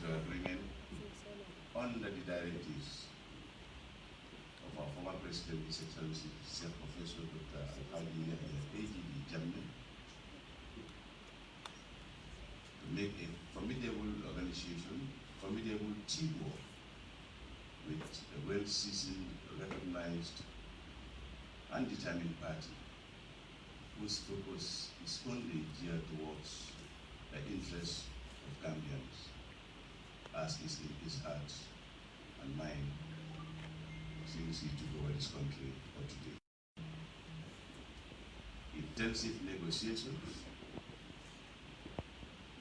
into agreement under the directives of our former President, His Excellency, Professor Dr. Al-Hadi AGD Jamil, to make a formidable organization, formidable teamwork with a well-seasoned, recognized, and determined party whose focus is only geared towards the interests of Gambians, as is in his heart and mind since he took over this country for today. Intensive negotiations,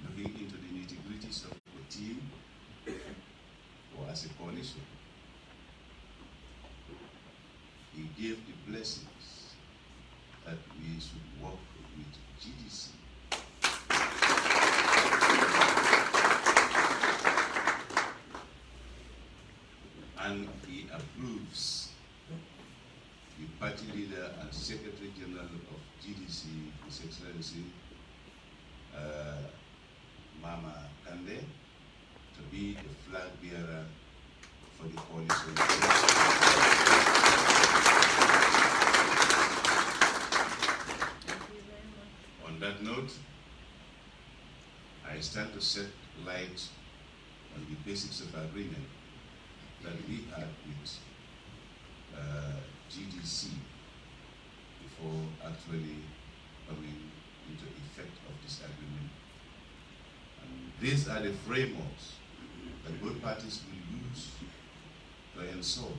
looking into the nitty-gritties of the team or as a coalition. He gave the blessings that we should work with GDC. And he approves the party leader and Secretary General of GDC, His Excellency Mama Kande, to be the flag bearer for the coalition. On that note, I stand to set light on the basics of agreement that we had with GDC before actually coming into effect of this agreement. And these are the frameworks that both parties will use to ensure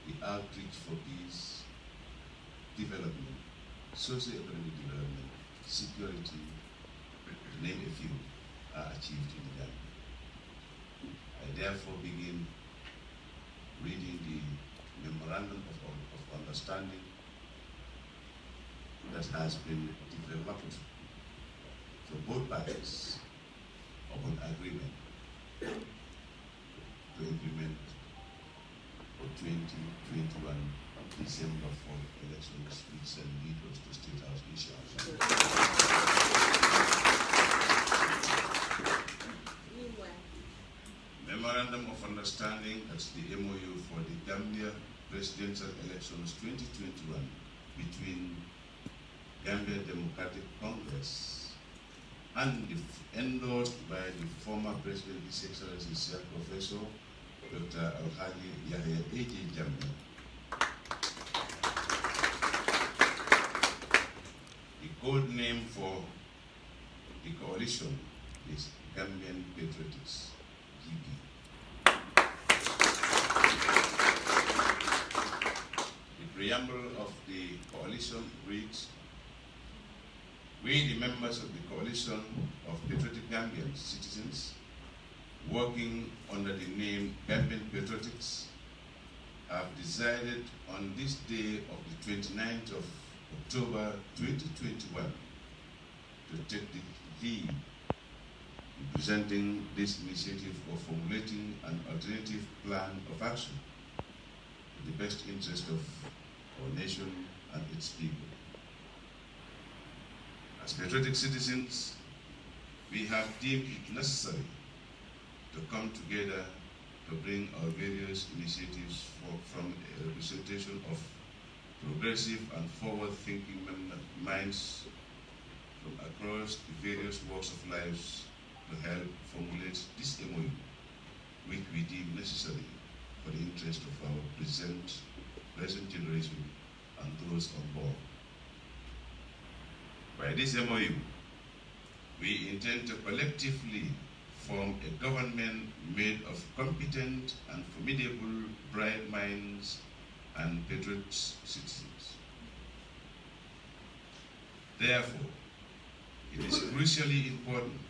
the outreach for peace, development, socio-economic development, security, to name a few, are achieved in the Gambia. I therefore begin reading the memorandum of understanding that has been developed for both parties upon agreement to implement the 2021 December 4th elections, which shall lead us to State House, inshallah. Memorandum of Understanding, that's the MOU for the Gambia Presidential Elections 2021 between Gambia Democratic Congress and endorsed by the former President, His Excellency Professor Dr. Al-Hadi Yahya A.J. Jamil. The code name for the coalition is Gambian Patriotics, GB. The preamble of the coalition reads, "We, the members of the coalition of patriotic Gambian citizens, working under the name Gambian Patriotics, have decided on this day of the 29th of October 2021 to take the lead in presenting this initiative of formulating an alternative plan of action in the best interest of our nation and its people. As patriotic citizens, we have deemed it necessary to come together to bring our various initiatives from a representation of progressive and forward-thinking minds from across the various walks of life to help formulate this MOU, which we deem necessary for the interest of our present generation and those on board. By this MOU, we intend to collectively form a government made of competent and formidable bright minds and patriot citizens. Therefore, it is crucially important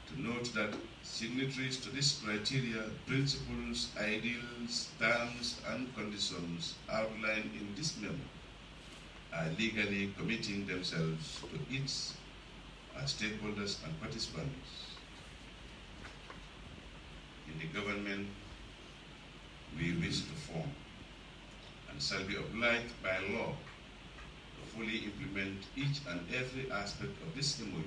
to note that signatories to this criteria, principles, ideals, terms, and conditions outlined in this memo are legally committing themselves to its as stakeholders and participants in the government we wish to form, and shall be obliged by law to fully implement each and every aspect of this MOU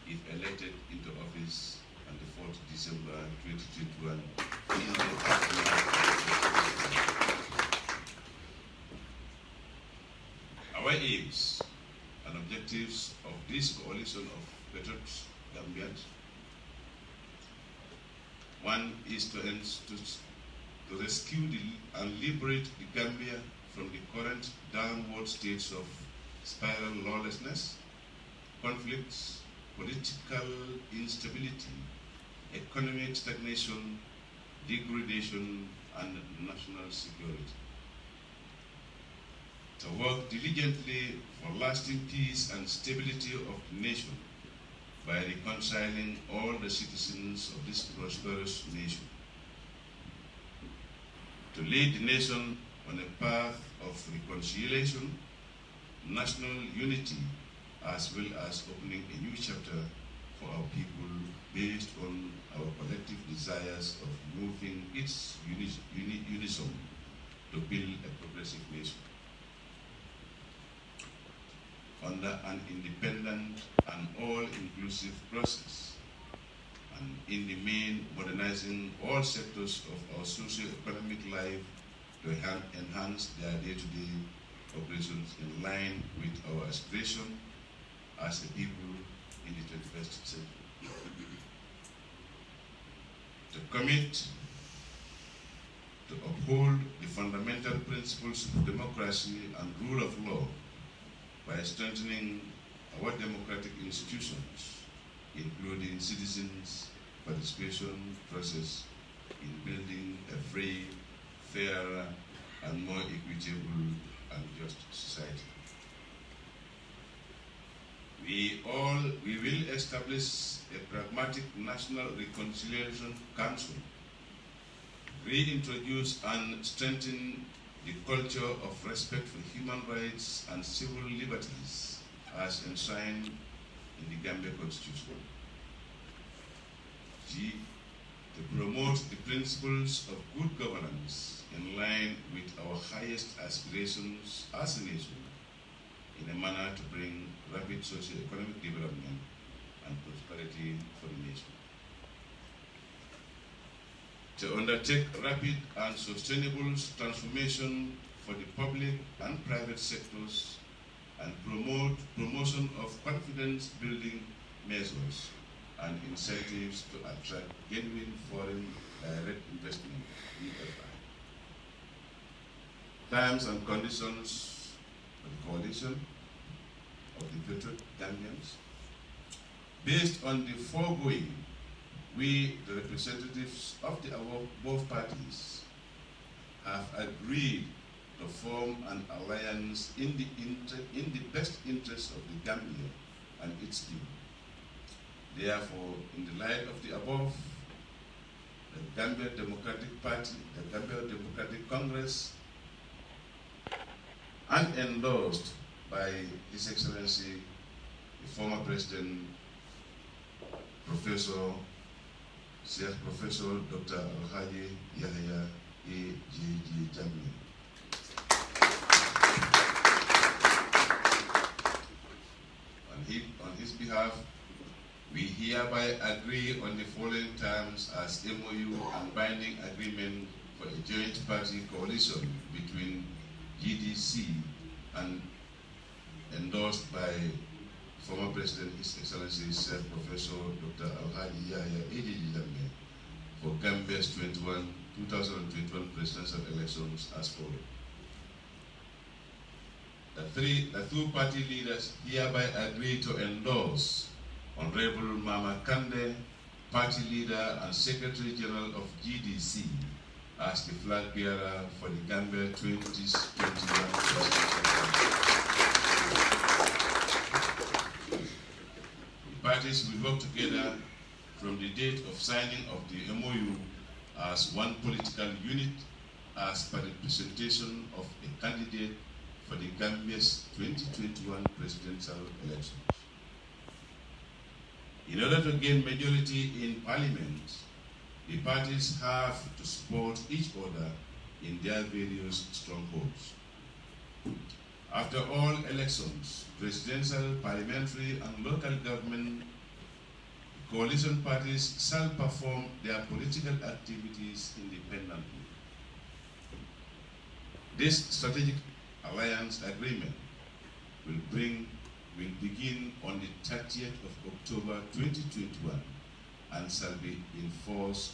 if elected into office and the 4th December 2021 in the Our aims and objectives of this coalition of patriots Gambians. One is to rescue and liberate the Gambia from the current downward states of spiral lawlessness, conflicts, political instability, economic stagnation, degradation, and national security. To work diligently for lasting peace and stability of the nation by reconciling all the citizens of this prosperous nation. To lead the nation on a path of reconciliation, national unity, as well as opening a new chapter for our people based on our collective desires of moving its unison to build a progressive nation under an independent and all-inclusive process, and in the main modernizing all sectors of our socio-economic life to enhance their day-to-day operations in line with our aspiration as a people in the 21st century. To commit to uphold the fundamental principles of democracy and rule of law by strengthening our democratic institutions, including citizens' participation process in building a free, fairer, and more equitable and just society. We will establish a pragmatic National Reconciliation Council, reintroduce and strengthen the culture of respect for human rights and civil liberties as enshrined in the Gambia Constitution. G. To promote the principles of good governance in line with our highest aspirations as a nation in a manner to bring rapid socio-economic development and prosperity for the nation. To undertake rapid and sustainable transformation for the public and private sectors and promotion of confidence-building measures and incentives to attract genuine foreign direct investment, EFI. Terms and conditions for the coalition of the patriot Gambians. Based on the foregoing, we, the representatives of the above parties, have agreed to form an alliance in the best interest of the Gambia and its people. Therefore, in the light of the above, the Gambia Democratic Party, the Gambia Democratic Congress, and endorsed by His Excellency, the former President, Sheikh Professor Dr. Alhaji Yahya A.J.J. Jammeh. On his behalf, we hereby agree on the following terms as MOU and binding agreement for a joint party coalition between GDC and endorsed by former President, His Excellency, Sir Professor Dr. Alhaji Yahya A.J.J. Jammeh for Gambia's 2021 presidential elections as follows. The two party leaders hereby agree to endorse Honorable Mama Kande, party leader and Secretary General of GDC, as the flag bearer for the Gambia 2021 presidential campaign. The parties will work together from the date of signing of the MOU as one political unit as per the presentation of a candidate for the Gambia's 2021 presidential elections. In order to gain majority in Parliament, the parties have to support each other in their various strongholds. After all elections, presidential, parliamentary, and local government coalition parties shall perform their political activities independently. This strategic alliance agreement will begin on the 30th of October 2021 and shall be in force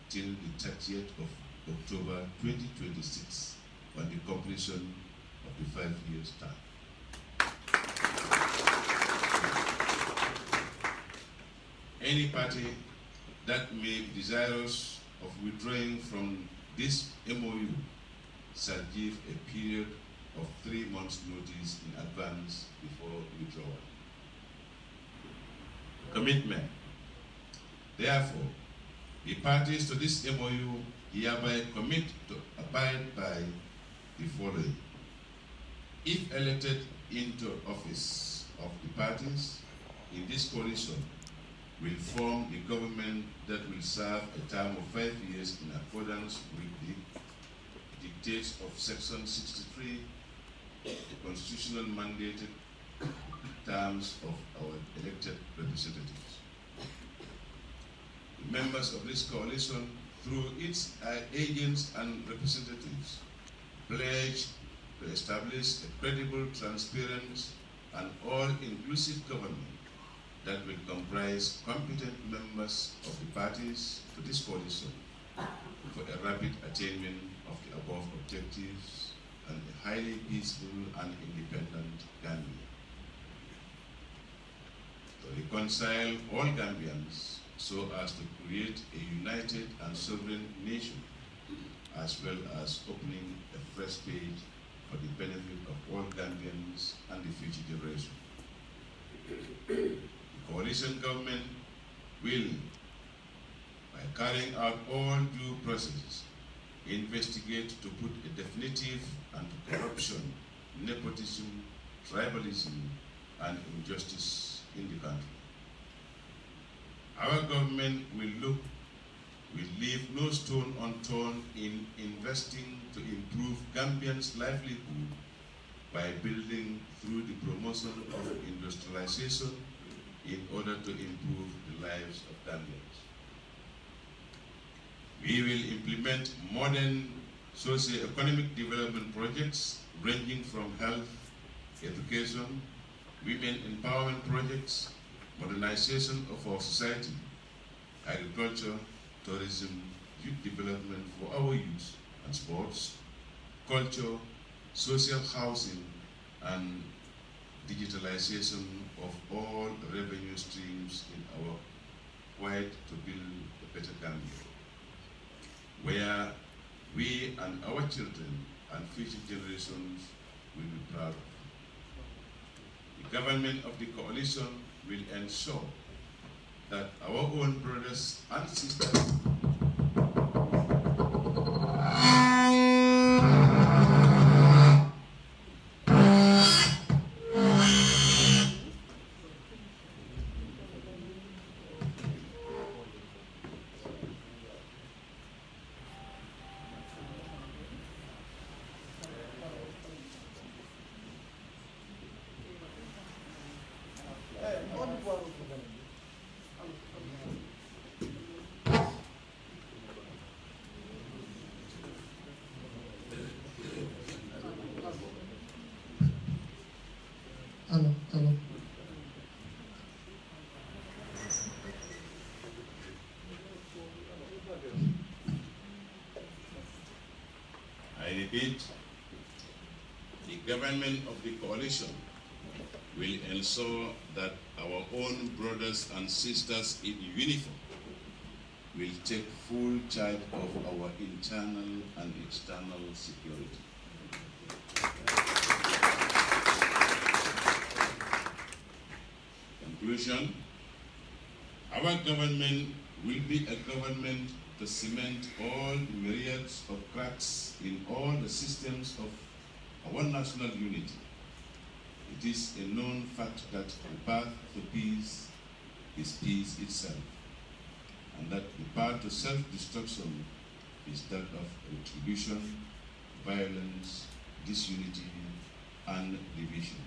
till the 30th of October 2026 on the completion of the 5 years term. Any party that may be desirous of withdrawing from this MOU shall give a period of 3 months' notice in advance before withdrawal. Commitment. Therefore, the parties to this MOU hereby commit to abide by the following. If elected into office of the parties in this coalition, will form the government that will serve a term of 5 years in accordance with the dictates of Section 63, the constitutional mandated terms of our elected representatives. The members of this coalition, through its agents and representatives, pledge to establish a credible, transparent, and all-inclusive government that will comprise competent members of the parties to this coalition for a rapid attainment of the above objectives and a highly peaceful and independent Gambia. To reconcile all Gambians so as to create a united and sovereign nation, as well as opening a fresh page for the benefit of all Gambians and the future generation. The coalition government will, by carrying out all due processes, investigate to put a definitive end to corruption, nepotism, tribalism, and injustice in the country. Our government will leave no stone unturned in investing to improve Gambians' livelihood by building through the promotion of industrialization in order to improve the lives of Gambians. We will implement modern socio-economic development projects ranging from health, education, women empowerment projects, modernization of our society, agriculture, tourism, youth development for our youth and sports, culture, social housing, and digitalization of all revenue streams in our fight to build a better Gambia, where we and our children and future generations will be proud of. The government of the coalition will ensure that our own brothers and sisters I repeat, the government of the coalition will ensure that our own brothers and sisters in uniform will take full charge of our internal and external security. Conclusion, our government will be a government to cement all the myriads of cracks in all the systems of our national unity. It is a known fact that the path to peace is peace itself, and that the path to self-destruction is that of retribution, violence, disunity, and division.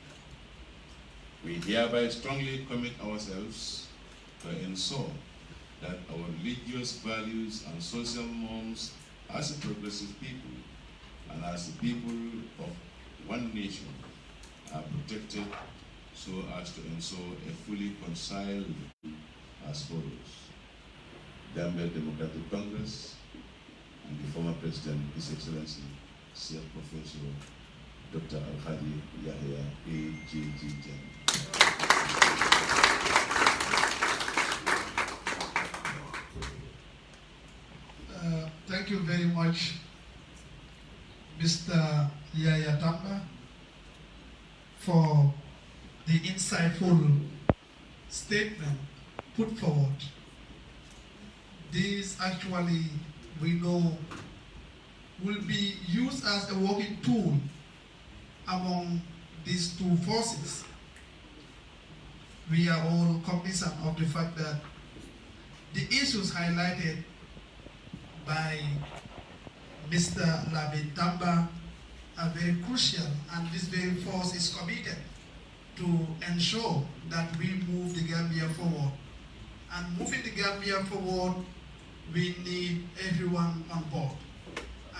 We hereby strongly commit ourselves to ensure that our religious values and social norms as a progressive people and as the people of one nation are protected so as to ensure a fully conciled as follows. Gambia Democratic Congress and the former President, His Excellency, Sir Professor Dr. Al-Hadi Yahya AJG. Thank you very much, Mr. Yahya Tamba, for the insightful statement put forward. This actually, we know, will be used as a working tool among these two forces. We are all cognizant of the fact that the issues highlighted by Mr. Lamin Tamba are very crucial, and this very force is committed to ensure that we move the Gambia forward. And moving the Gambia forward, we need everyone on board.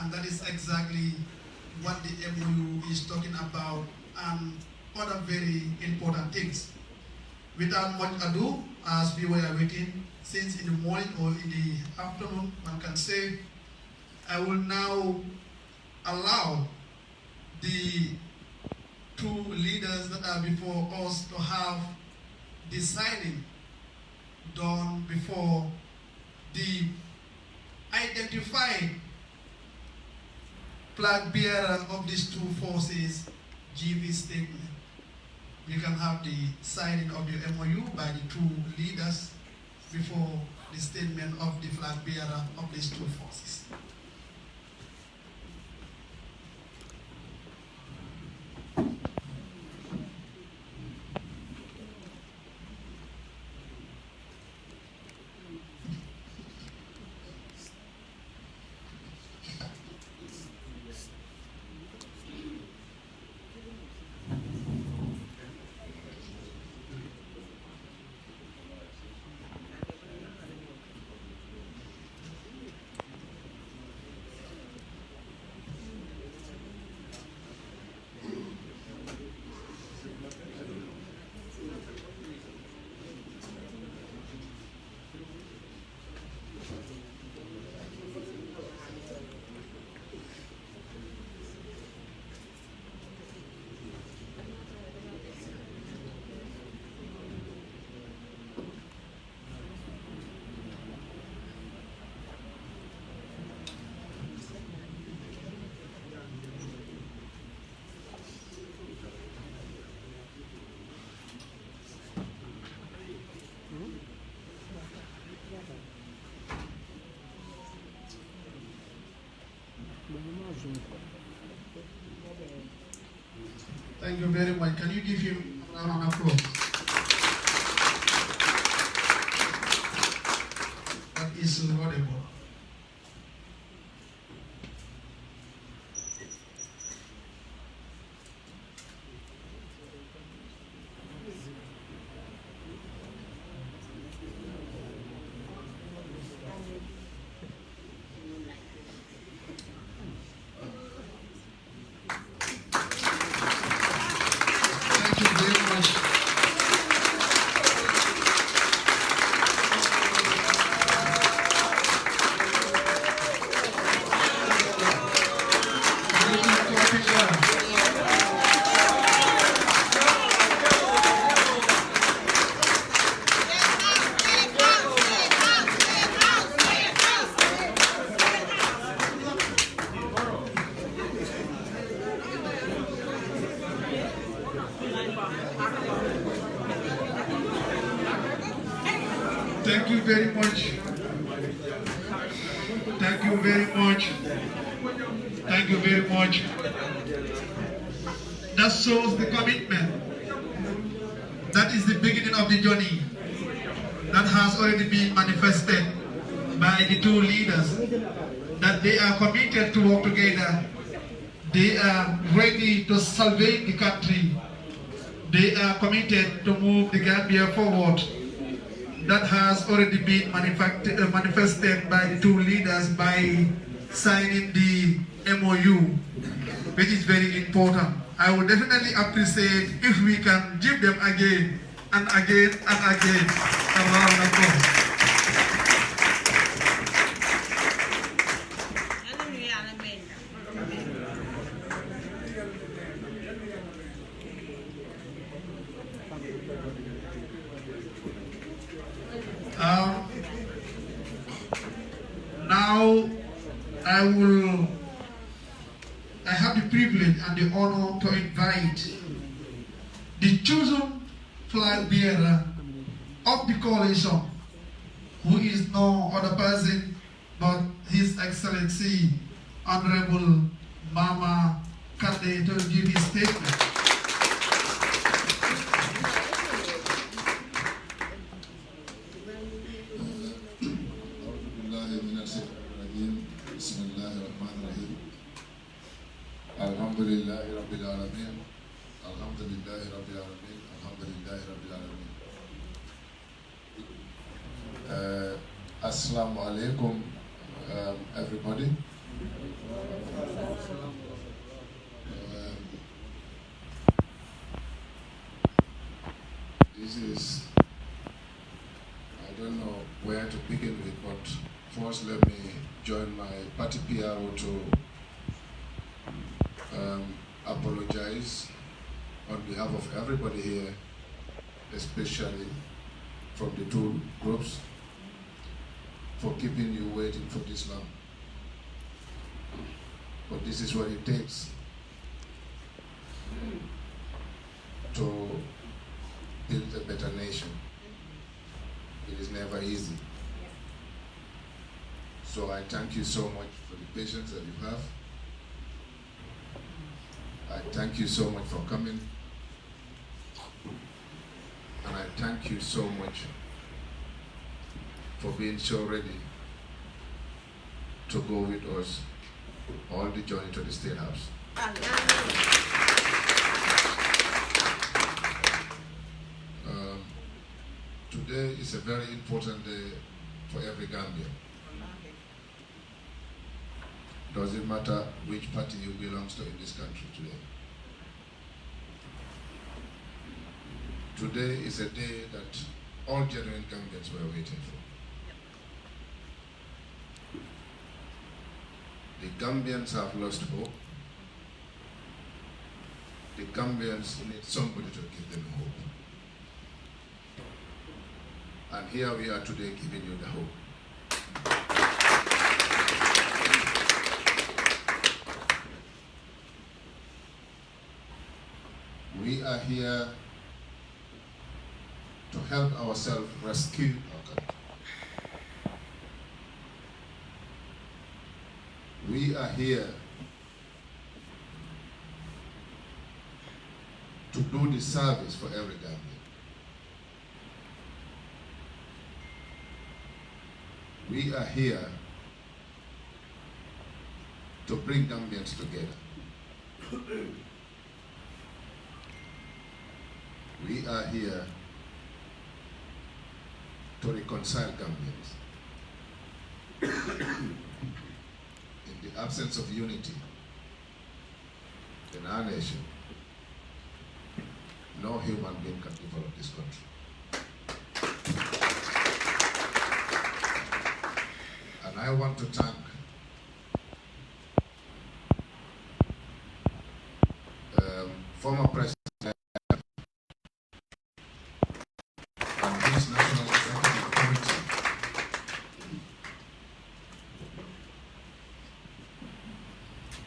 And that is exactly what the MOU is talking about and other very important things. Without much ado, as we were waiting since in the morning or in the afternoon, one can say, I will now allow the two leaders that are before us to have the signing done before the identified flag bearer of these two forces give his statement. We can have the signing of the MOU by the two leaders before the statement of the flag bearer of these two forces. Thank you very much. Can you give him a round of applause? That is laudable. Thank you very much. Thank you very much. Thank you very much. That shows the commitment. That is the beginning of the journey that has already been manifested by the two leaders, that they are committed to work together. They are ready to salvage the country. They are committed to move the Gambia forward. that has already been manifested by the two leaders by signing the MOU, which is very important. I would definitely appreciate if we can give them again and again and again a round of applause. Now I have the privilege and the honor to invite the chosen flag bearer of the coalition, who is no other person but His Excellency Honorable Mama Kande, to give his statement. Alhamdulillahi Rabbil Alameen. Alhamdulillahi Rabbil Alameen. Alhamdulillahi Rabbil Alameen. Assalamu alaikum, everybody. This is, I don't know where to begin with, but first let me join my party PRO to apologize on behalf of everybody here, especially from the two groups, for keeping you waiting for this long. But this is what it takes to build a better nation. It is never easy. So I thank you so much for the patience that you have. I thank you so much for coming, and I thank you so much for being so ready to go with us all the journey to the State House. Today is a very important day for every Gambian. Doesn't matter which party you belong to in this country today. Today is a day that all genuine Gambians were waiting for. The Gambians have lost hope. The Gambians need somebody to give them hope. And here we are today giving you the hope. We are here to help ourselves rescue our country. We are here to do the service for every Gambian. We are here to bring Gambians together. We are here to reconcile Gambians. In the absence of unity in our nation, no human being can develop this country. And I want to thank former President and his National Executive Committee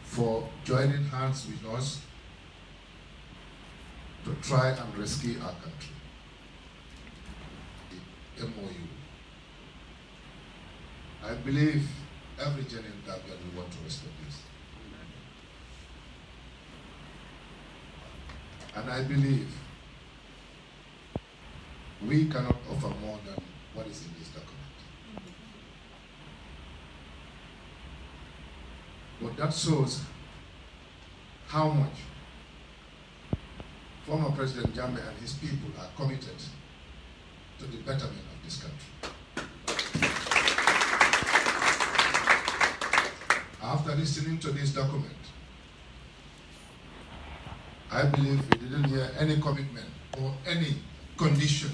for joining hands with us to try and rescue our country. The MOU. I believe every genuine Gambian will want to respect this. And I believe we cannot offer more than what is in this document. But that shows how much former President Jammeh and his people are committed to the betterment of this country. After listening to this document, I believe we didn't hear any commitment or any condition.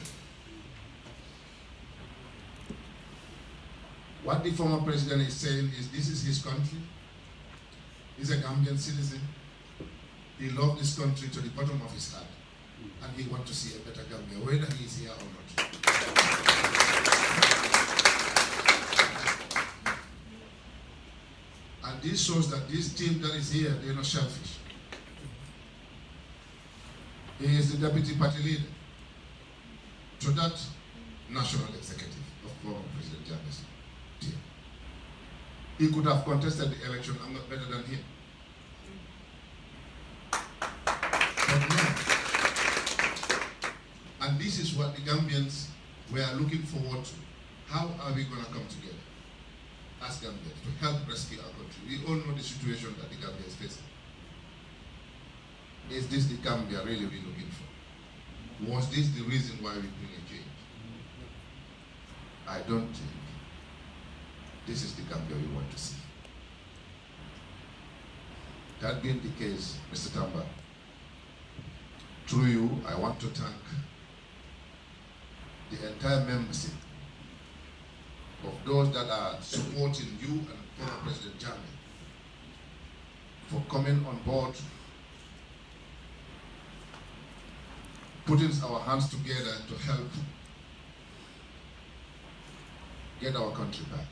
What the former president is saying is this is his country. He's a Gambian citizen. He loves this country to the bottom of his heart. And he wants to see a better Gambia, whether he is here or not. And this shows that this team that is here, they're not selfish. He is the deputy party leader to that national executive of former President Jammeh's team. He could have contested the election. I'm not better than him. But no. And this is what the Gambians were looking forward to. How are we going to come together as Gambians to help rescue our country? We all know the situation that the Gambia is facing. Is this the Gambia really we're looking for? Was this the reason why we bring a change? I don't think this is the Gambia we want to see. That being the case, Mr. Tamba, through you, I want to thank the entire membership of those that are supporting you and former President Jammeh for coming on board, putting our hands together to help get our country back.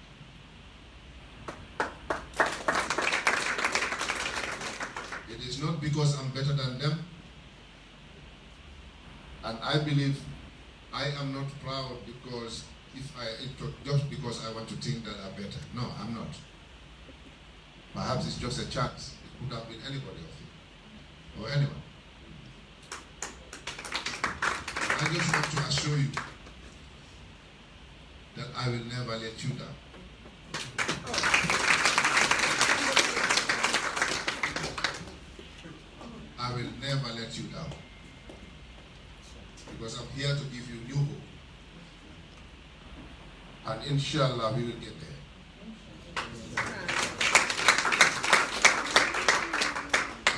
It is not because I'm better than them, and I believe I am not proud because just because I want to think that I'm better. No, I'm not. Perhaps it's just a chance. It could have been anybody of you or anyone. I just want to assure you that I will never let you down. I will never let you down. Because I'm here to give you new hope. And inshallah, we will get there.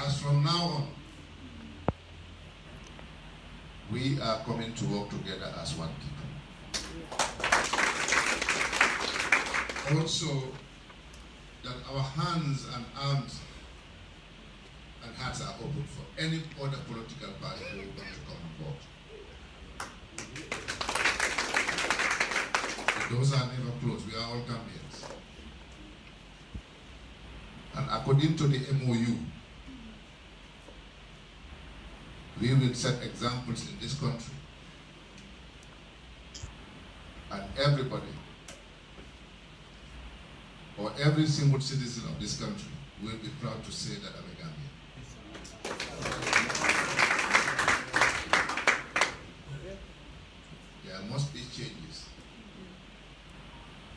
As from now on, we are coming to work together as one people. Also, that our hands and arms and hearts are open for any other political party who want to come on board. Those are never closed. We are all Gambians. And according to the MOU, we will set examples in this country. And everybody, or every single citizen of this country, will be proud to say that I'm a Gambian. There must be changes,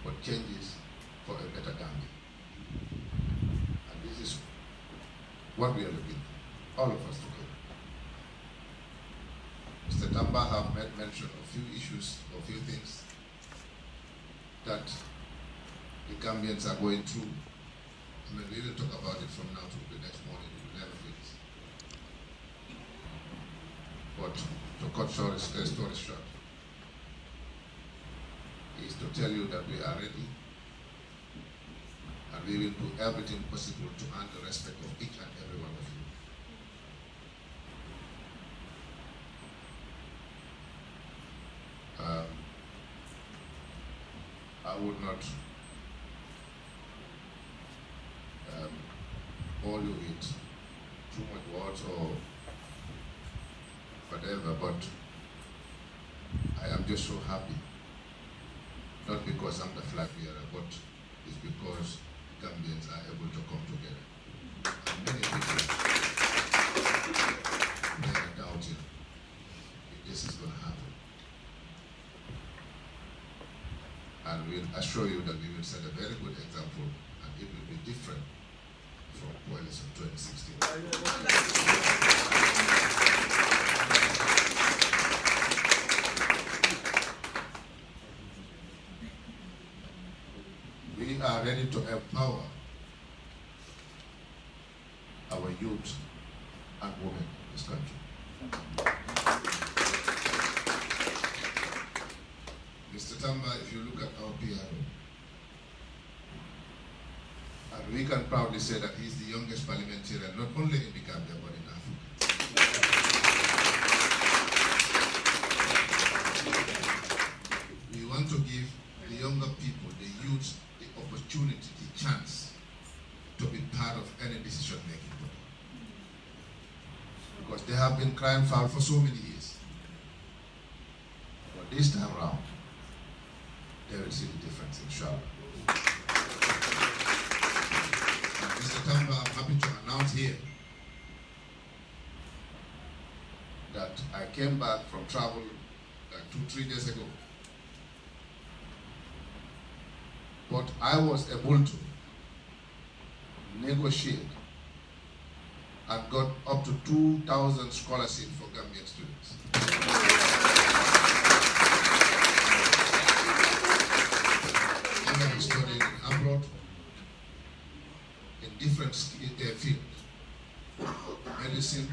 but changes for a better Gambia. And this is what we are looking for, all of us together. Mr. Tamba have made mention of a few issues, of a few things that the Gambians are going through. I mean, we will talk about it from now to the next morning, we will never finish. But to cut short, story short, is to tell you that we are ready and we will do everything possible to earn the respect of each and every one of you. I would not bore you with too much words or whatever, but I am just so happy. Not because I'm the flag bearer, but it's because Gambians are able to come together. And many people, they are doubting if this is going to happen. And we'll assure you that we will set a very good example, and it will be different from Coalition 2016. we are ready to empower our youth and women in this country. Mr. Tamba, if you look at our PRO, and we can proudly say that he's the youngest parliamentarian, not only in the Gambia, but in Africa. We want to give the younger people, the youth, the opportunity, the chance to be part of any decision-making body. Because they have been crying foul for so many years. But this time around, they will see the difference, inshallah. Mr. Tamba, I'm happy to announce here that I came back from travel like 2-3 days ago. But I was able to negotiate and got up to 2,000 scholarships for Gambian students. Women studying abroad in different fields: medicine,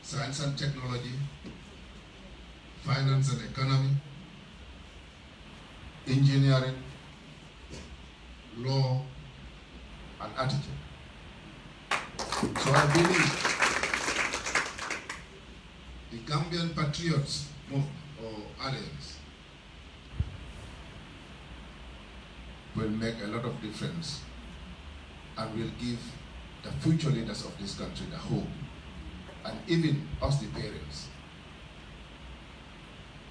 science and technology, finance and economy, engineering, law, and attitude. So I believe the Gambian Patriots Movement or Alliance will make a lot of difference and will give the future leaders of this country the hope, and even us the parents.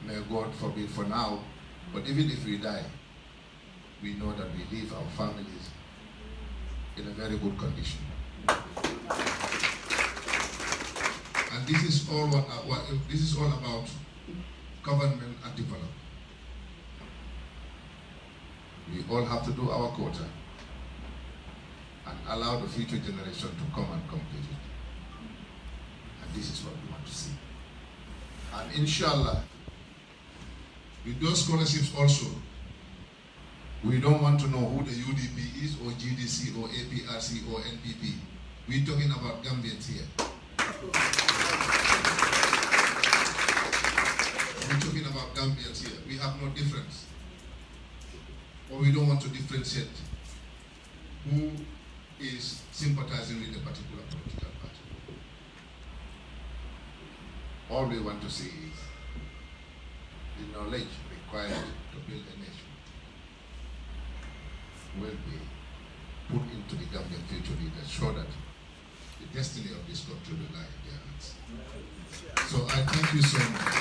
May God forbid for now, but even if we die, we know that we leave our families in a very good condition. And this is all this is all about government and development. We all have to do our quota and allow the future generation to come and complete it. And this is what we want to see. And inshallah, with those scholarships also, we don't want to know who the UDP is or GDC or APRC or NPP. We're talking about Gambians here. We're talking about Gambians here. We have no difference. Or we don't want to differentiate who is sympathizing with a particular political party. All we want to see is the knowledge required to build a nation will be put into the Gambian future leaders so that the destiny of this country will lie in their hands. So I thank you so much.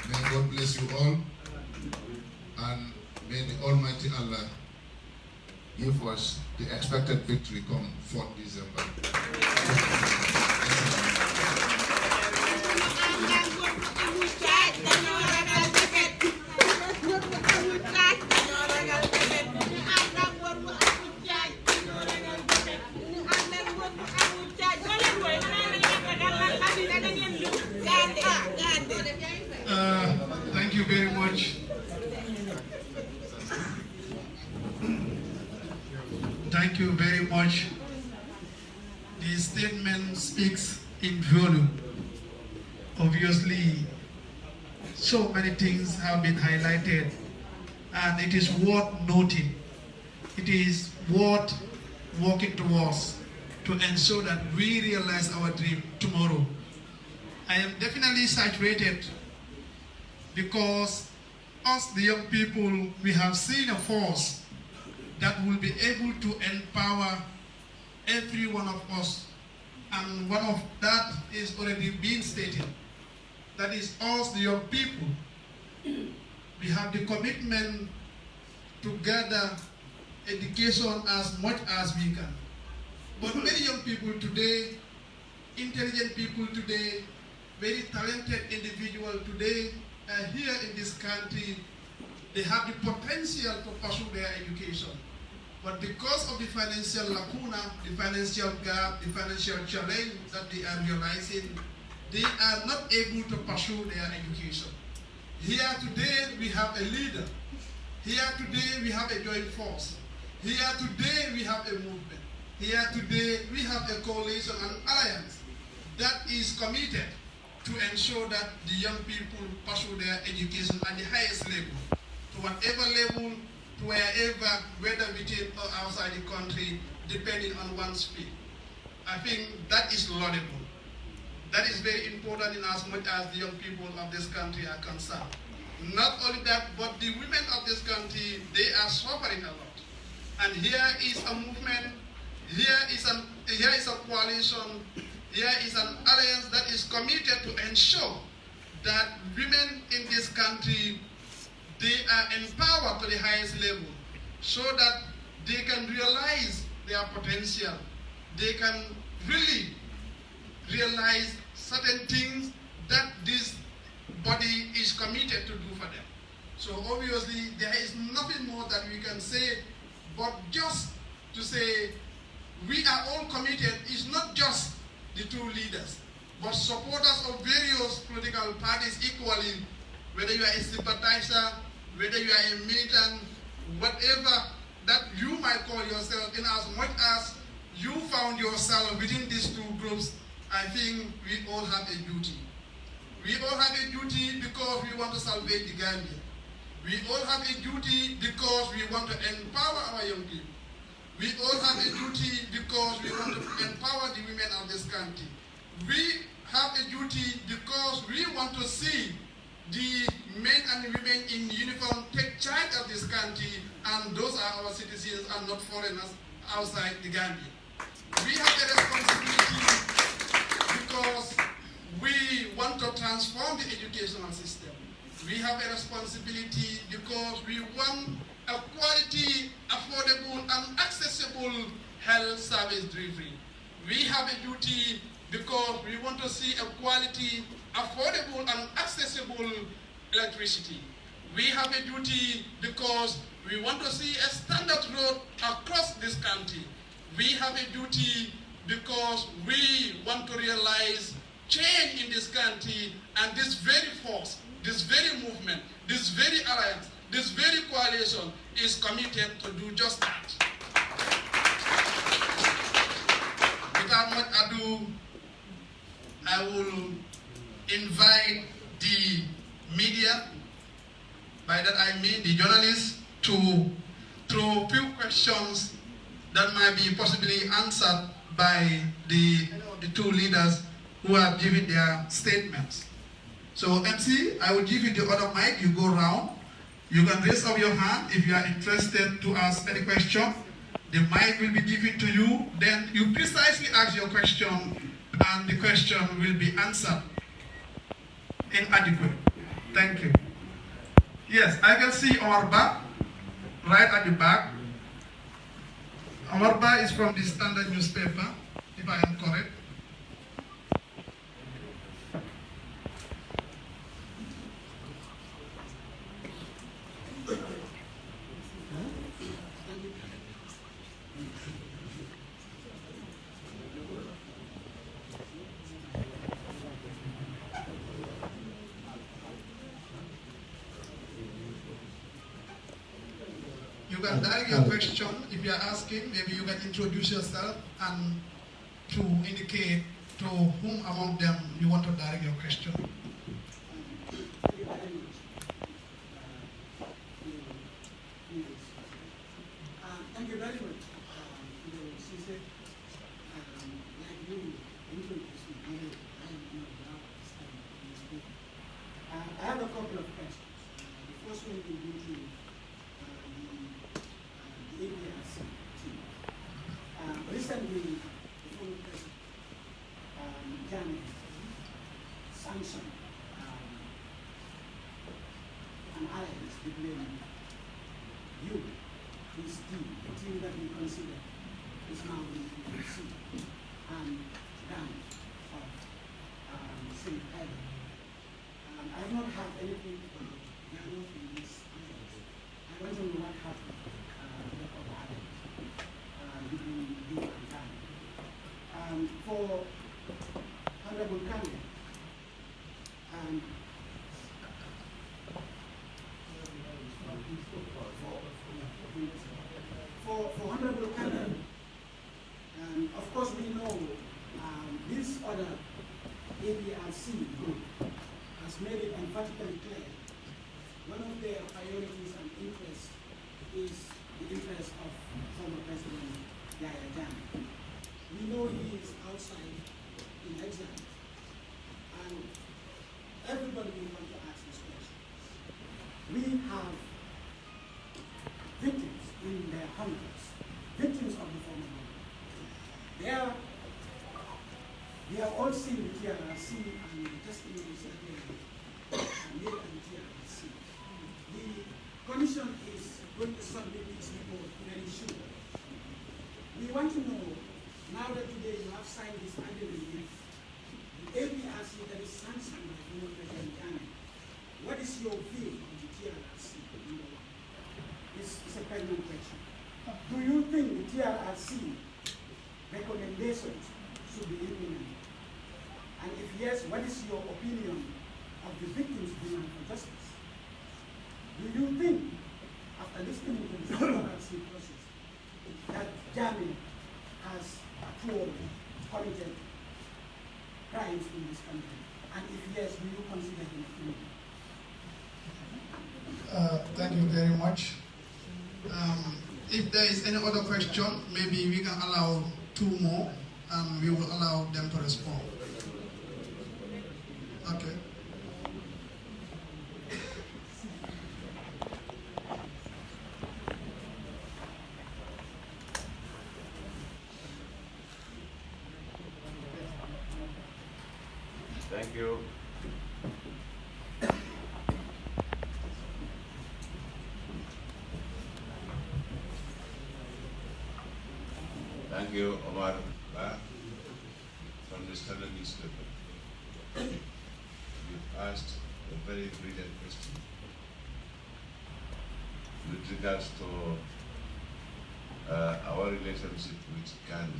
May God bless you all, and may the Almighty Allah give us the expected victory come 4th December. Thank you very much. Thank you very much. The statement speaks in volume. Obviously, so many things have been highlighted, and it is worth noting. It is worth working towards to ensure that we realize our dream tomorrow. I am definitely saturated because us, the young people, we have seen a force that will be able to empower every one of us. And one of that is already being stated. That is us, the young people. We have the commitment to gather education as much as we can. But many young people today, intelligent people today, very talented individuals today are here in this country. They have the potential to pursue their education. But because of the financial lacuna, the financial gap, the financial challenge that they are realizing, they are not able to pursue their education. Here today we have a leader Here today we have a joint force. Here today we have a movement. Here today we have a coalition and alliance that is committed to ensure that the young people pursue their education at the highest level, to whatever level, to wherever, whether within or outside the country, depending on one's field. I think that is laudable. That is very important in as much as the young people of this country are concerned. Not only that, but the women of this country, they are suffering a lot. And here is a movement, here is a coalition, here is an alliance that is committed to ensure that women in this country, they are empowered to the highest level so that they can realize their potential. They can really realize certain things that this body is committed to do for them. So obviously there is nothing more that we can say but just to say we are all committed. It's not just the two leaders, but supporters of various political parties equally, whether you are a sympathizer, whether you are a militant, whatever that you might call yourself, in as much as you found yourself within these two groups, I think we all have a duty. We all have a duty because we want to salvage the Gambia. We all have a duty because we want to empower our young people. We all have a duty because we want to empower the women of this country. We have a duty because we want to see the men and women in uniform take charge of this country, and those are our citizens and not foreigners outside the Gambia. We have a responsibility because we want to transform the educational system. We have a responsibility because we want a quality, affordable, and accessible health service delivery. We have a duty because we want to see a quality, affordable, and accessible electricity. We have a duty because we want to see a standard road across this country. We have a duty because we want to realize change in this country, and this very force, this very movement, this very alliance, this very coalition is committed to do just that. Without much ado, I will invite the media, by that I mean the journalists, to throw a few questions that might be possibly answered by the two leaders who have given their statements. So MC, I will give you the other mic, you go round. You can raise up your hand if you are interested to ask any question. The mic will be given to you, then you precisely ask your question and the question will be answered inadequate. Thank you. Yes, I can see Omarba right at the back. Omarba is from the Standard newspaper, if I am correct. You can direct your question. If you are asking, maybe you can introduce yourself and to indicate to whom among them you want to direct your question. Thank you very much. Like you introduced me, I have a couple of questions. The first one will be to the APRC team. Recently, the former president, Ghana, sanctioned an alliance between you, this team, the team that we consider is now in the GDC, and Ghana of St. Helena. I have not had anything from Ghana in this alliance. I want to know what happened with the other alliance between you and Ghana. For Honorable Kanye, APRC group has made it emphatically clear one of their priorities and interests is the interest of former President Yahya Jammeh. We know he is outside in exile, and everybody will want to ask this question. We have victims in their hundreds, victims of the former government. We have all seen the TRRC and the testimonies that they have made on the TRRC. The commission is going to submit its report very soon. We want to know, now that today you have signed this agreement with the APRC that is sanctioned by former President Jammeh, what is your view on the TRRC? This is a pertinent question. Do you think the TRRC recommendations should be implemented? And if yes, what is your opinion of the victims' demand for justice? Do you think, after listening to the TRRC process, that Jammeh has committed crimes in this country? And if yes, do you consider him criminal? Thank you very much. If there is any other question, maybe we can allow 2 more, and we will allow them to respond. Okay. Thank you. Thank you, Omar from the Standard newspaper. You've asked a very brilliant question with regards to our relationship with Ghana.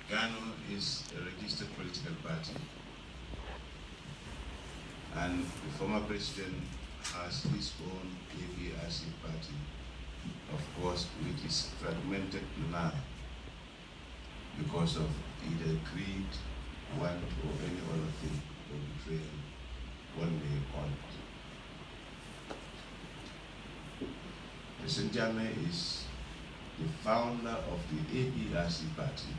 Ghana is a registered political party, and the former president has his own APRC party, of course, which is fragmented now because of either greed, want, or any other thing, or betrayal, one may call it. President Jammeh is the founder of the APRC party,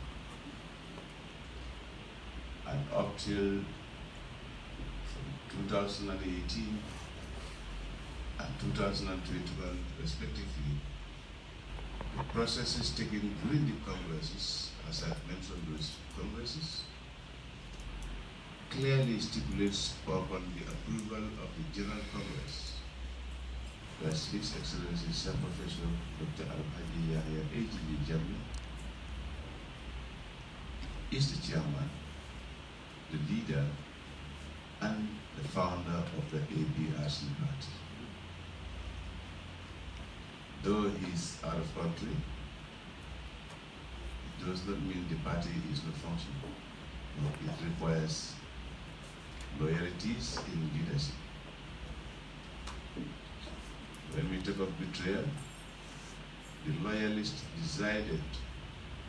and up till 2018 and 2021 respectively, the processes taken during the congresses, as I've mentioned those congresses, clearly stipulates upon the approval of the General Congress that His Excellency Sir Professor Dr. Alhaji Yahya A.G.B. Jammeh is the chairman, the leader, and the founder of the APRC party. Though he is out of country, it does not mean the party is not functional. No, it requires loyalties in leadership. When we talk of betrayal, the loyalists decided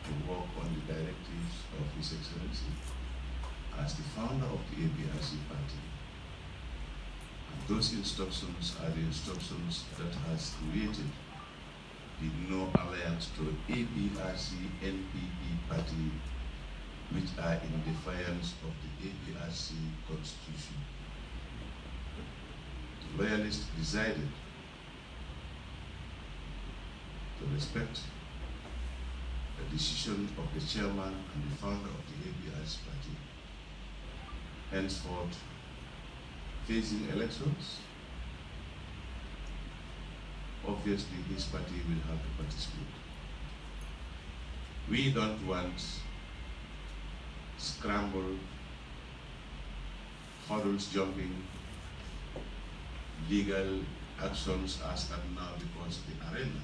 to work on the directives of His Excellency as the founder of the APRC party. And those instructions are the instructions that has created the no alliance to APRC NPP party, which are in defiance of the APRC constitution. The loyalists decided to respect the decision of the chairman and the founder of the APRC party. Henceforth, facing elections, obviously his party will have to participate. We don't want scramble, hurdles jumping, legal actions as at now, because the arena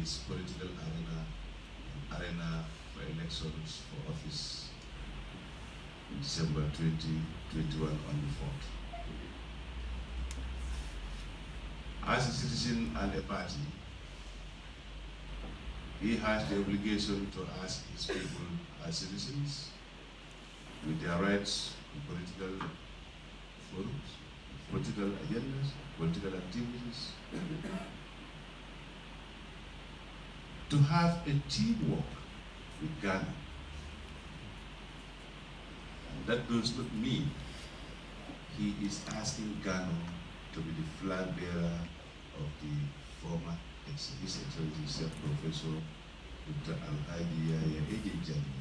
is political arena for elections for office in December 2021 on the 4th. As a citizen and a party, he has the obligation to ask his people as citizens with their rights in political forums, political agendas, political activities, to have a teamwork with Ghana. And that does not mean he is asking Ghana to be the flag bearer of the former His Excellency Professor Dr. Al-Hadi Yahya Ejejani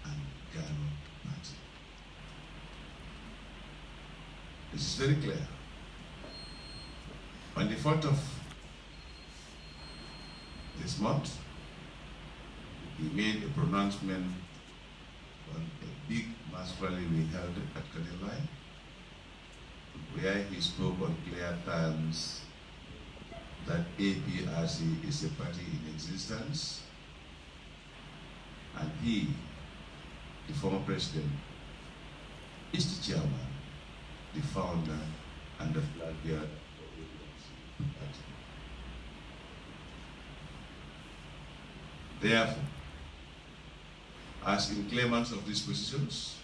and Ghana Party. This is very clear. On the 4th of this month, he made a pronouncement on a big mass rally we held at Kanilai, where he spoke on clear terms that APRC is a party in existence, and he, the former president, is the chairman, the founder, and the flag bearer of the APRC party. Therefore, as in claimants of these positions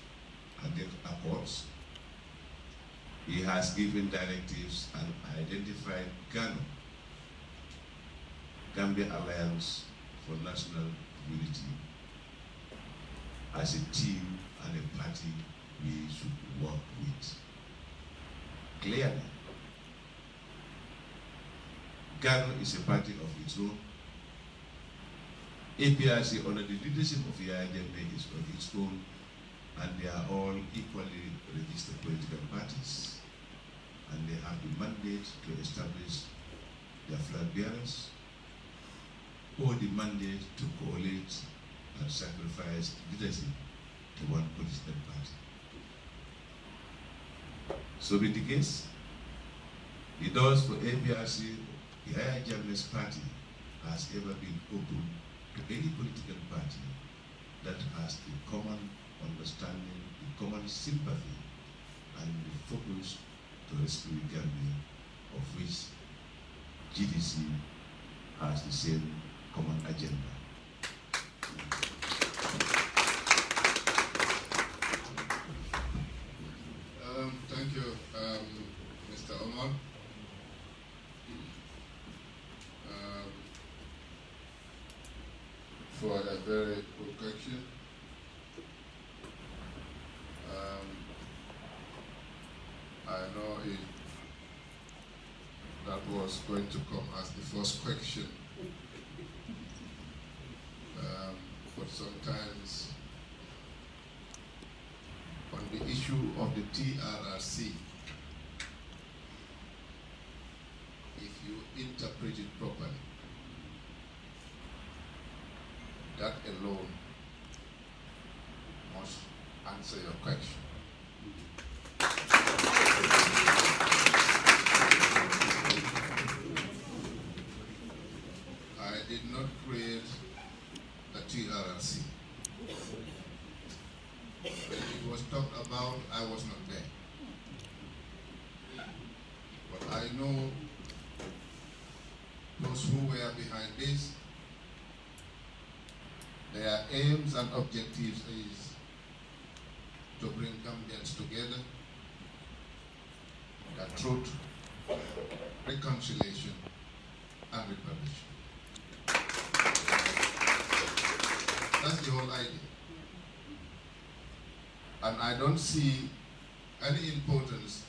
and the accords, he has given directives and identified Ghana, Gambia Alliance for National Unity, as a team and a party we should work with. Clearly, Ghana is a party of its own. APRC, under the leadership of Yahya Jammeh, is of its own, and they are all equally registered political parties, and they have the mandate to establish their flag bearers, or the mandate to coalesce and sacrifice leadership to one political party. So be the case, the doors for APRC, Yahya Jammeh's party, has ever been open to any political party that has the common understanding, the common sympathy, and the focus to rescue Gambia, of which GDC has the same common agenda. Thank you, Mr. Omar. For a very good question. I know that was going to come as the first question, but sometimes on the issue of the TRRC, if you interpret it properly, that alone must answer your question. I did not create the TRRC. When it was talked about, I was not there. But I know those who were behind this. Their aims and objectives is to bring Gambians together, the truth, reconciliation, and reparation. That's the whole idea. And I don't see any importance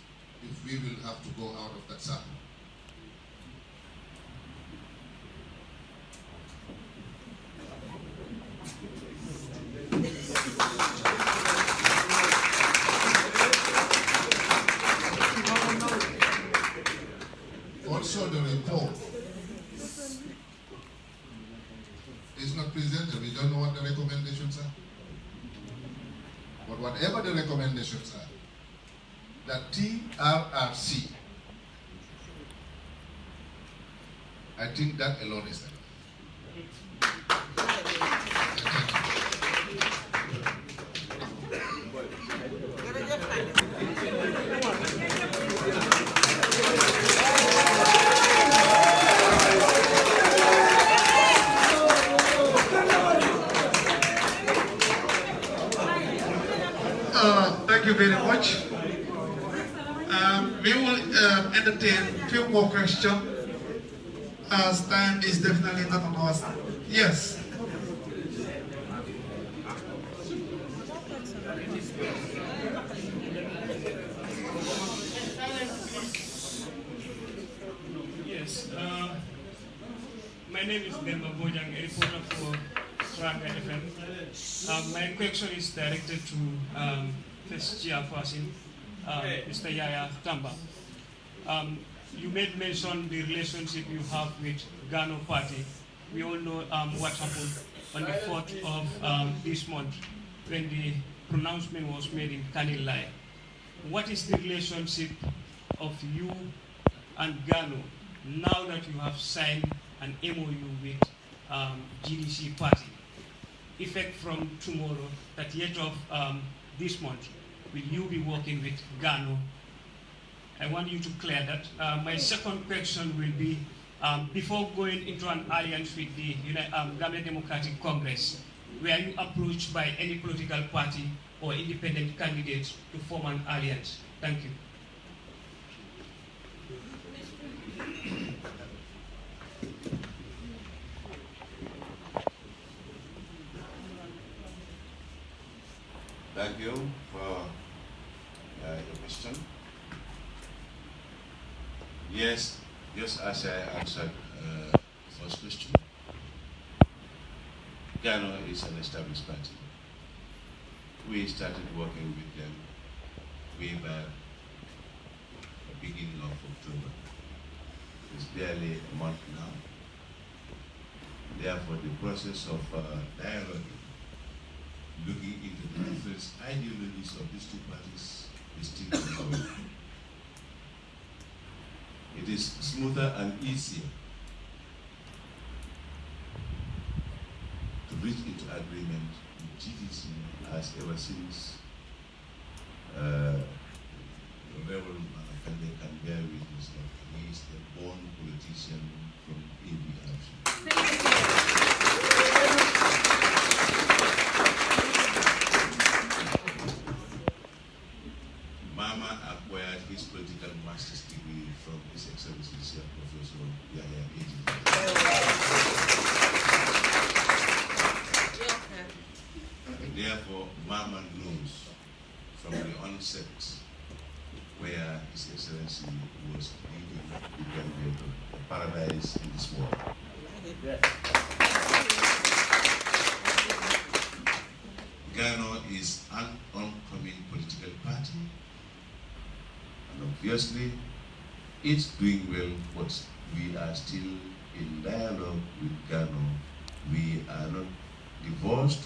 if we will have to go out of that circle. Also, the report is not presented. We don't know what the recommendations are. But whatever the recommendations are, the TRRC, I think that alone is enough. We will entertain few more questions, as time is definitely not on our side. Yes. Yes. My name is Demba Bojang, a reporter for Ranga FM. My question is directed to first chairperson, Mr. Yaya Tamba. You made mention the relationship you have with Gano Party. We all know what happened on the 4th of this month when the pronouncement was made in Kanilai. What is the relationship of you and Gano now that you have signed an MOU with GDC party? Effect from tomorrow, 30th of this month, will you be working with Gano? I want you to clear that. My second question will be, before going into an alliance with the Gambia Democratic Congress, were you approached by any political party or independent candidates to form an alliance? Thank you. Thank you for your question. Yes, just as I answered the first question, Gano is an established party. We started working with them way back the beginning of October. It's barely a month now. Therefore, the process of dialogue, looking into the different ideologies of these two parties, is still ongoing. It is smoother and easier to reach into agreement with GDC as ever since Reverend Makande can bear witness that he is a born politician from APRC. Mama acquired his political master's degree from His Excellency Professor Yahya Ejiji. Therefore, Mama knows from the onset where His Excellency was leading the Gambia to the paradise in this world. Gano is an oncoming political party, and obviously it's doing well, but we are still in dialogue with Gano. We are not divorced.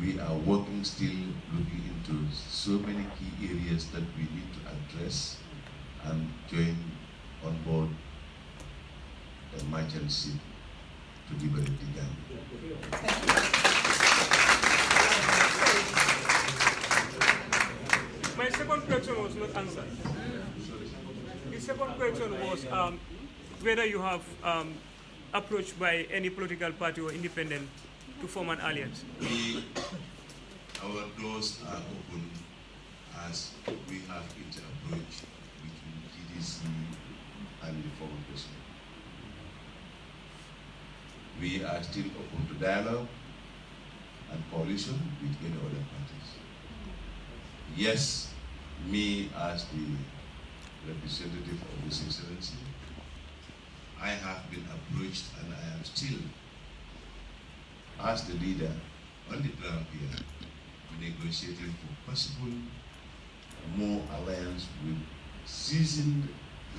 We are working still, looking into so many key areas that we need to address and join on board the merchant ship to liberate the Gambia. My second question was not answered. The second question was whether you have approached by any political party or independent to form an alliance. Our doors are open as we have inter-approach between GDC and the former president. We are still open to dialogue and coalition with any other parties. Yes, me as the representative of His Excellency, I have been approached and I am still, as the leader on the ground here, negotiating for possible more alliance with seasoned,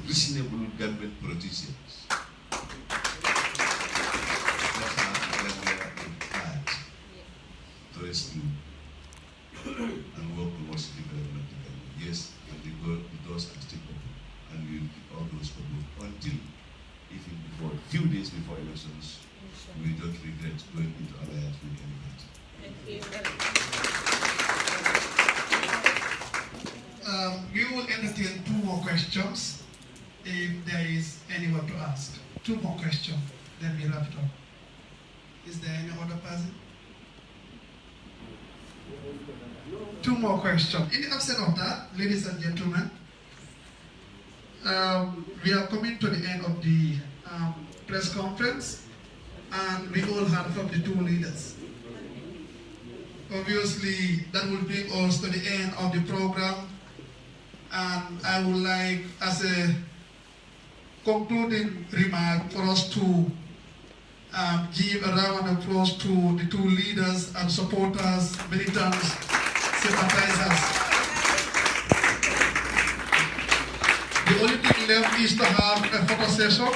reasonable government politicians. That are required to rescue and work towards the development of the government. Yes, and the doors are still open, and we will keep all doors open until, even before, a few days before elections, we don't regret going into alliance with any party. We will entertain two more questions if there is anyone to ask. Two more questions, then we wrap it up. Is there any other person? Two more questions. In the absence of that, ladies and gentlemen, we are coming to the end of the press conference, and we all heard from the two leaders. Obviously, that will bring us to the end of the program, and I would like, as a concluding remark, for us to give a round of applause to the two leaders and supporters, militants, sympathizers. The only thing left is to have a photo session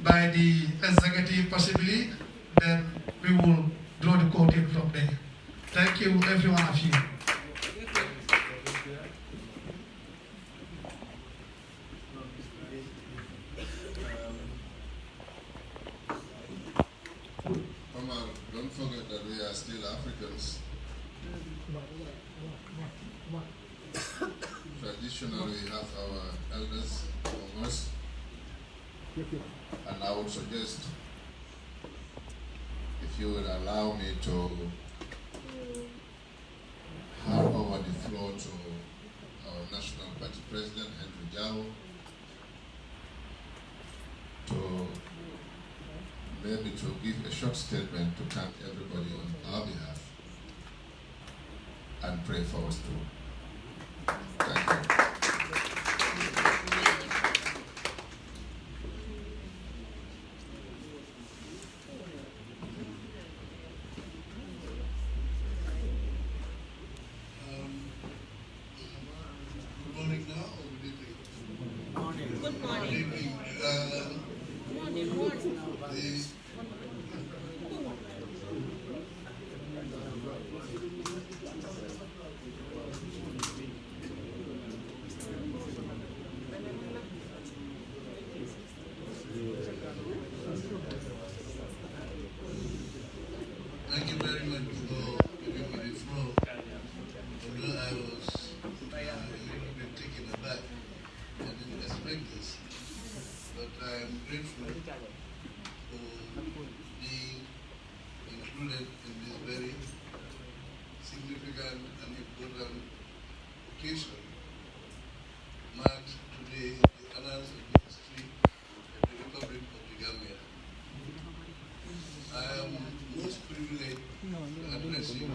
by the executive possibly, then we will draw the curtain from there. Thank you, every one of you. Omar, don't forget that we are still Africans. Traditionally, we have our elders among us, and I would suggest, if you would allow me to hand over the floor to our National Party President, Henry Jao, to maybe to give a short statement to thank everybody on our behalf and pray for us too. Thank you. Good morning now or good evening? Morning. Good morning. Good evening. Thank you very much for giving me the floor. Although I was a little bit taken aback, I didn't expect this, but I am grateful for being included in this very significant and important occasion, marked today the annals of the history of the Republic of the Gambia. I am most privileged to address you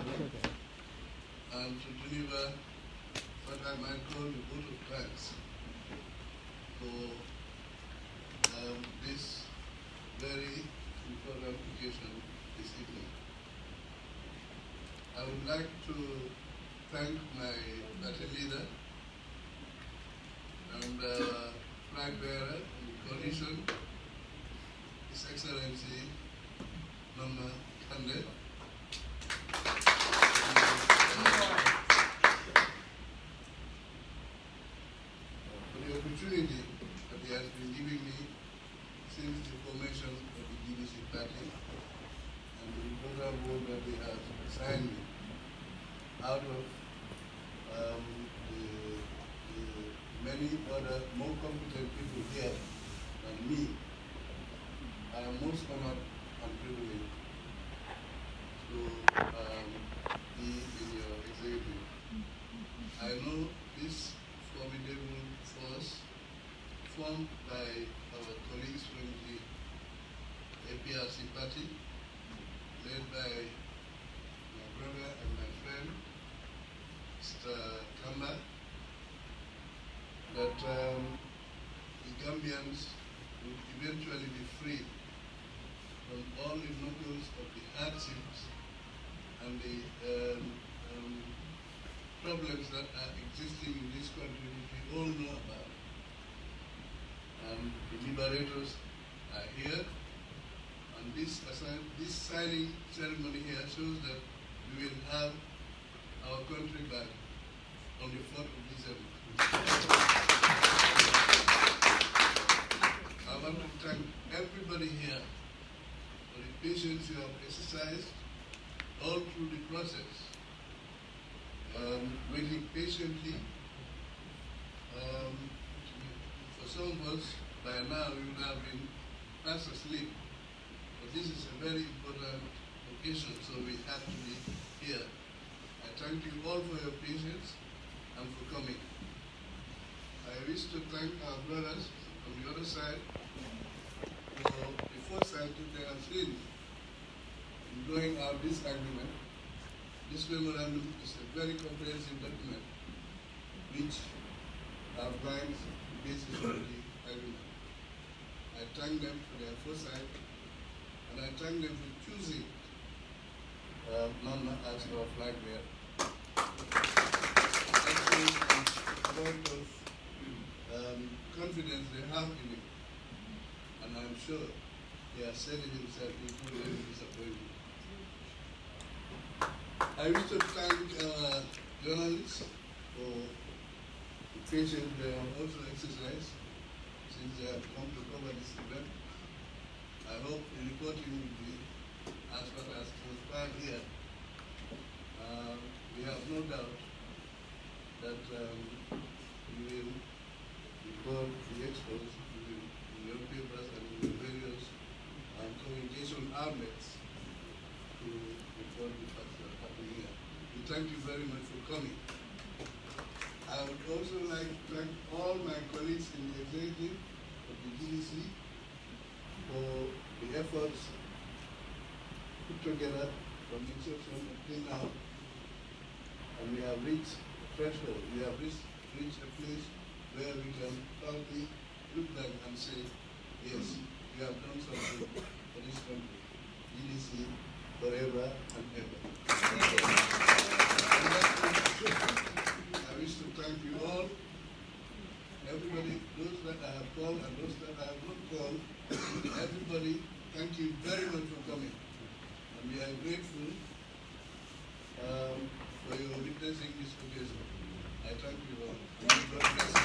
and to deliver what I might call the vote of thanks for this very important occasion this evening. I would like to thank my party leader and flag bearer in the coalition, His Excellency Mama Kande. For the opportunity that he has been giving me since the formation of the GDC party and the important role that he has assigned me out of the many other more competent people here than me. I am most honored and privileged to be in your executive. I know this formidable force formed by our colleagues from the APRC party, led by my brother and my friend, Mr. Kamba, that the Gambians would eventually be freed from all the knuckles of the hardships and the problems that are existing in this country, which we all know about. And the liberators are here, and this signing ceremony here shows that we will have our country back on the 4th of December. I want to thank everybody here for the patience you have exercised all through the process, waiting patiently. For some of us, by now we would have been fast asleep, but this is a very important occasion, so we have to be here. I thank you all for your patience and for coming. I wish to thank our brothers on the other side for the foresight that they have seen in drawing out this agreement. This memorandum is a very comprehensive document which outlines the basis of the agreement. I thank them for their foresight, and I thank them for choosing Nana as our flag bearer. That shows the amount of confidence they have in him, and I'm sure he has said it himself, he will never disappoint you. I wish to thank our journalists for the patience they have also exercised since they have come to cover this event. I hope the reporting will be as far as transpired here. We have no doubt that we will report the exposed in your papers and in the various communication outlets to report the facts that are happening here. We thank you very much for coming. I would also like to thank all my colleagues in the executive of the GDC for the efforts put together from inception until now. And we have reached a threshold, we have reached a place where we can proudly look back and say, yes, we have done something for this country. GDC forever and ever. I wish to thank you all, everybody, those that I have called and those that I have not called, everybody, thank you very much for coming. And we are grateful for your witnessing this occasion. I thank you all. God bless you.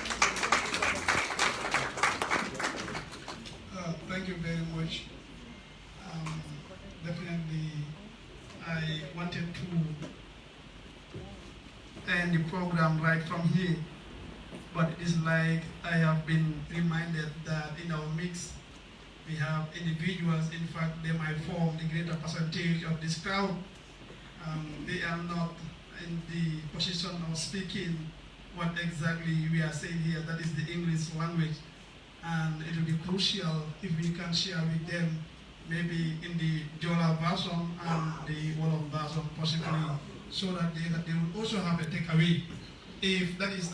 Thank you very much. Definitely, I wanted to end the program right from here, but it's like I have been reminded that in our mix, we have individuals, in fact, they might form the greater percentage of this crowd. They are not in the position of speaking what exactly we are saying here, that is the English language. And it will be crucial if we can share with them, maybe in the Jola version and the Wolof version possibly, so that they will also have a takeaway. If that is